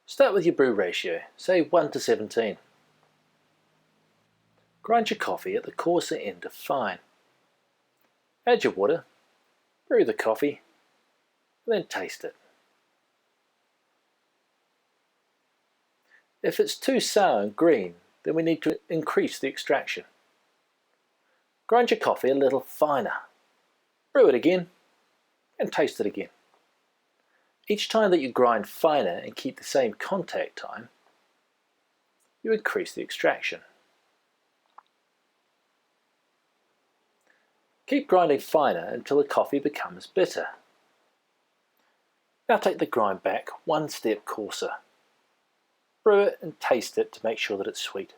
Start with your brew ratio, say 1 to 17. Grind your coffee at the coarser end of fine. Add your water, brew the coffee, then taste it. If it's too sour and green, then we need to increase the extraction. Grind your coffee a little finer, brew it again, and taste it again. Each time that you grind finer and keep the same contact time, you increase the extraction. Keep grinding finer until the coffee becomes bitter. Now take the grind back one step coarser. Brew it and taste it to make sure that it's sweet.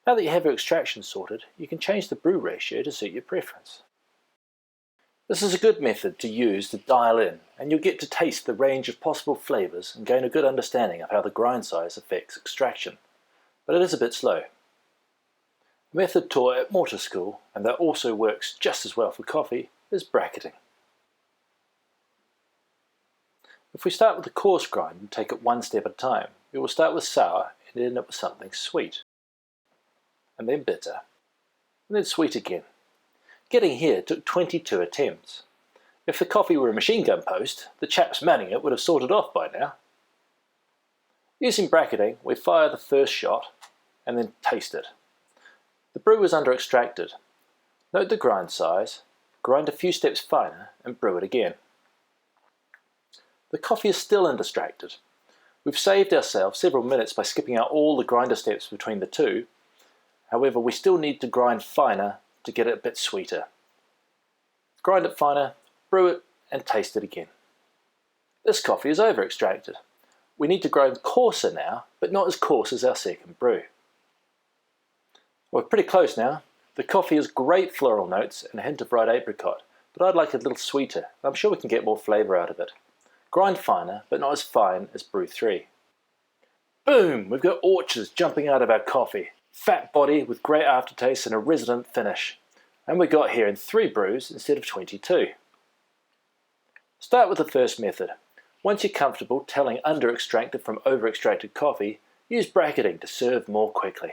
Now that you have your extraction sorted, you can change the brew ratio to suit your preference. This is a good method to use to dial in, and you'll get to taste the range of possible flavours and gain a good understanding of how the grind size affects extraction, but it is a bit slow. A method taught at mortar school, and that also works just as well for coffee, is bracketing. If we start with the coarse grind and take it one step at a time, we will start with sour and end up with something sweet, and then bitter, and then sweet again. Getting here took 22 attempts. If the coffee were a machine gun post, the chaps manning it would have sorted off by now. Using bracketing, we fire the first shot and then taste it. The brew is under extracted. Note the grind size, grind a few steps finer and brew it again. The coffee is still undistracted. We've saved ourselves several minutes by skipping out all the grinder steps between the two. However, we still need to grind finer to get it a bit sweeter. Grind it finer, brew it, and taste it again. This coffee is over extracted. We need to grind coarser now, but not as coarse as our second brew. We're pretty close now. The coffee has great floral notes and a hint of ripe apricot, but I'd like it a little sweeter. I'm sure we can get more flavour out of it. Grind finer, but not as fine as brew 3. Boom! We've got orchards jumping out of our coffee. Fat body with great aftertaste and a resident finish. And we got here in 3 brews instead of 22. Start with the first method. Once you're comfortable telling under-extracted from over-extracted coffee, use bracketing to serve more quickly.